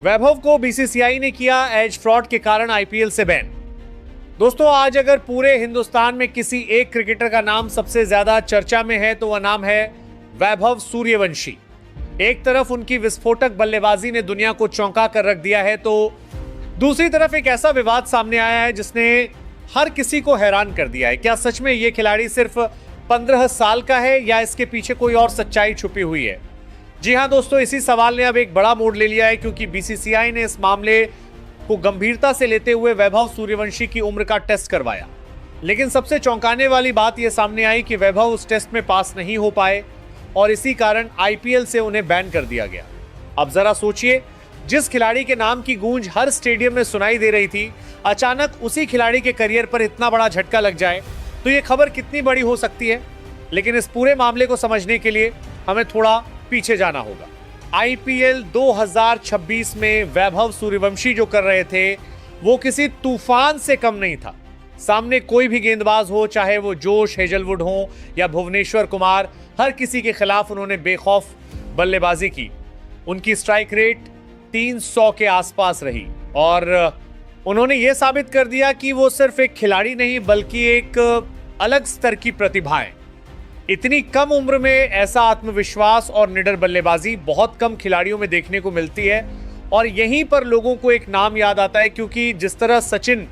वैभव को बीसीसीआई ने किया एज फ्रॉड के कारण आईपीएल से बैन। दोस्तों, आज अगर पूरे हिंदुस्तान में किसी एक क्रिकेटर का नाम सबसे ज्यादा चर्चा में है तो वह नाम है वैभव सूर्यवंशी। एक तरफ उनकी विस्फोटक बल्लेबाजी ने दुनिया को चौंका कर रख दिया है, तो दूसरी तरफ एक ऐसा विवाद सामने आया है जिसने हर किसी को हैरान कर दिया है। क्या सच में यह खिलाड़ी सिर्फ 15 साल का है या इसके पीछे कोई और सच्चाई छुपी हुई है? जी हां दोस्तों, इसी सवाल ने अब एक बड़ा मोड़ ले लिया है, क्योंकि बीसीसीआई ने इस मामले को गंभीरता से लेते हुए वैभव सूर्यवंशी की उम्र का टेस्ट करवाया। लेकिन सबसे चौंकाने वाली बात यह सामने आई कि वैभव उस टेस्ट में पास नहीं हो पाए और इसी कारण आईपीएल से उन्हें बैन कर दिया गया। अब जरा सोचिए, जिस खिलाड़ी के नाम की गूंज हर स्टेडियम में सुनाई दे रही थी, अचानक उसी खिलाड़ी के करियर पर इतना बड़ा झटका लग जाए तो यह खबर कितनी बड़ी हो सकती है। लेकिन इस पूरे मामले को समझने के लिए हमें थोड़ा पीछे जाना होगा। आईपीएल 2026 में वैभव सूर्यवंशी जो कर रहे थे वो किसी तूफान से कम नहीं था। सामने कोई भी गेंदबाज हो, चाहे वो जोश हेजलवुड हो या भुवनेश्वर कुमार, हर किसी के खिलाफ उन्होंने बेखौफ बल्लेबाजी की। उनकी स्ट्राइक रेट 300 के आसपास रही और उन्होंने ये साबित कर दिया कि वो सिर्फ एक खिलाड़ी नहीं बल्कि एक अलग स्तर की प्रतिभा है। इतनी कम उम्र में ऐसा आत्मविश्वास और निडर बल्लेबाजी बहुत कम खिलाड़ियों में देखने को मिलती है। और यहीं पर लोगों को एक नाम याद आता है, क्योंकि जिस तरह सचिन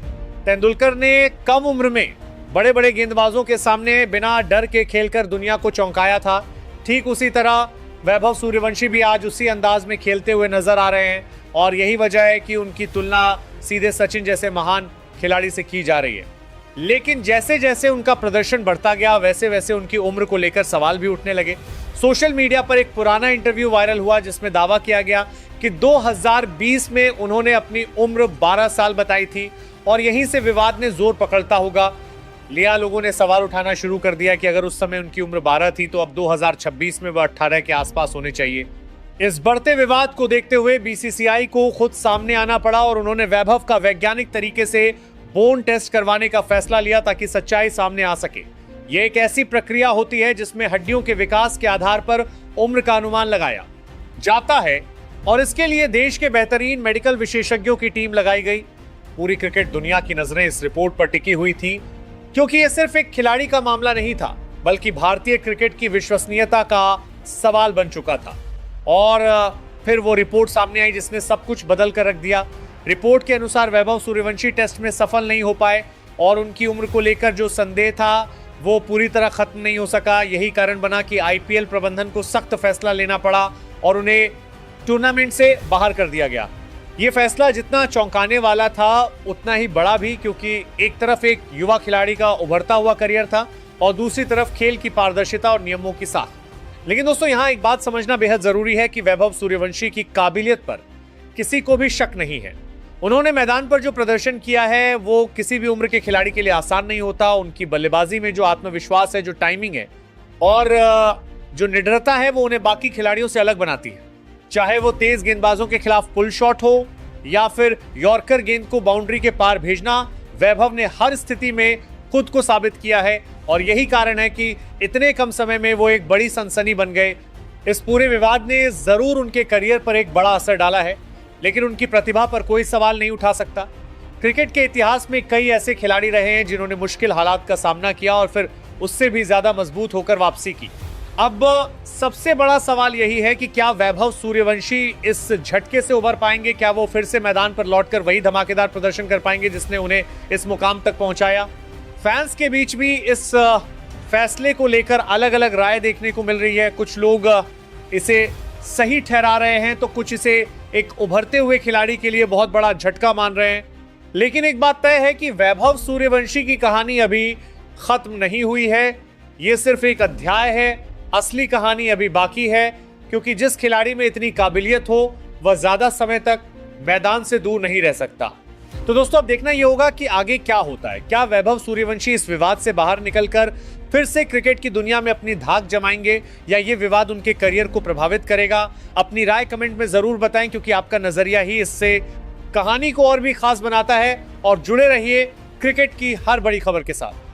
तेंदुलकर ने कम उम्र में बड़े बड़े गेंदबाजों के सामने बिना डर के खेलकर दुनिया को चौंकाया था, ठीक उसी तरह वैभव सूर्यवंशी भी आज उसी अंदाज में खेलते हुए नजर आ रहे हैं। और यही वजह है कि उनकी तुलना सीधे सचिन जैसे महान खिलाड़ी से की जा रही है। लेकिन जैसे जैसे उनका प्रदर्शन बढ़ता गया, वैसे वैसे उनकी उम्र को लेकर सवाल भी उठने लगे। सोशल मीडिया पर एक पुराना इंटरव्यू वायरल हुआ जिसमें दावा किया गया कि 2020 में उन्होंने अपनी उम्र 12 साल बताई थी और यहीं से विवाद ने जोर पकड़ता होगा लिया। लोगों ने सवाल उठाना शुरू कर दिया कि अगर उस समय उनकी उम्र 12 थी तो अब 2026 में वह 18 के आसपास होने चाहिए। इस बढ़ते विवाद को देखते हुए बीसीसीआई को खुद सामने आना पड़ा और उन्होंने वैभव का वैज्ञानिक तरीके से बोन टेस्ट करवाने का फैसला लिया ताकि सच्चाई सामने आ सके। यह एक ऐसी प्रक्रिया होती है जिसमें हड्डियों के विकास के आधार पर उम्र का अनुमान लगाया जाता है और इसके लिए देश के बेहतरीन मेडिकल विशेषज्ञों की टीम लगाई गई। पूरी क्रिकेट दुनिया की नजरें इस रिपोर्ट पर टिकी हुई थी, क्योंकि यह सिर्फ एक खिलाड़ी का मामला नहीं था बल्कि भारतीय क्रिकेट की विश्वसनीयता का सवाल बन चुका था। और फिर वो रिपोर्ट सामने आई जिसने सब कुछ बदल कर रख दिया। रिपोर्ट के अनुसार वैभव सूर्यवंशी टेस्ट में सफल नहीं हो पाए और उनकी उम्र को लेकर जो संदेह था वो पूरी तरह खत्म नहीं हो सका। यही कारण बना कि आईपीएल प्रबंधन को सख्त फैसला लेना पड़ा और उन्हें टूर्नामेंट से बाहर कर दिया गया। ये फैसला जितना चौंकाने वाला था उतना ही बड़ा भी, क्योंकि एक तरफ एक युवा खिलाड़ी का उभरता हुआ करियर था और दूसरी तरफ खेल की पारदर्शिता और नियमों की साख। लेकिन दोस्तों, यहाँ एक बात समझना बेहद जरूरी है कि वैभव सूर्यवंशी की काबिलियत पर किसी को भी शक नहीं है। उन्होंने मैदान पर जो प्रदर्शन किया है वो किसी भी उम्र के खिलाड़ी के लिए आसान नहीं होता। उनकी बल्लेबाजी में जो आत्मविश्वास है, जो टाइमिंग है और जो निडरता है, वो उन्हें बाकी खिलाड़ियों से अलग बनाती है। चाहे वो तेज गेंदबाजों के खिलाफ पुल शॉट हो या फिर यॉर्कर गेंद को बाउंड्री के पार भेजना, वैभव ने हर स्थिति में खुद को साबित किया है और यही कारण है कि इतने कम समय में वो एक बड़ी सनसनी बन गए। इस पूरे विवाद ने जरूर उनके करियर पर एक बड़ा असर डाला है, लेकिन उनकी प्रतिभा पर कोई सवाल नहीं उठा सकता। क्रिकेट के इतिहास में कई ऐसे खिलाड़ी रहे हैं जिन्होंने मुश्किल हालात का सामना किया और फिर उससे भी ज्यादा मजबूत होकर वापसी की। अब सबसे बड़ा सवाल यही है कि क्या वैभव सूर्यवंशी इस झटके से उबर पाएंगे? क्या वो फिर से मैदान पर लौटकर वही धमाकेदार प्रदर्शन कर पाएंगे जिसने उन्हें इस मुकाम तक पहुंचाया? फैंस के बीच भी इस फैसले को लेकर अलग अलग राय देखने को मिल रही है। कुछ लोग इसे सही ठहरा रहे हैं तो कुछ इसे एक उभरते हुए खिलाड़ी के लिए बहुत बड़ा झटका मान रहे हैं। लेकिन एक बात तय है कि वैभव सूर्यवंशी की कहानी अभी खत्म नहीं हुई है। यह सिर्फ एक अध्याय है, असली कहानी अभी बाकी है, क्योंकि जिस खिलाड़ी में इतनी काबिलियत हो वह ज्यादा समय तक मैदान से दूर नहीं रह सकता। तो दोस्तों, अब देखना यह होगा कि आगे क्या होता है। क्या वैभव सूर्यवंशी इस विवाद से बाहर निकलकर फिर से क्रिकेट की दुनिया में अपनी धाक जमाएंगे या ये विवाद उनके करियर को प्रभावित करेगा? अपनी राय कमेंट में जरूर बताएं, क्योंकि आपका नजरिया ही इससे कहानी को और भी खास बनाता है। और जुड़े रहिए क्रिकेट की हर बड़ी खबर के साथ।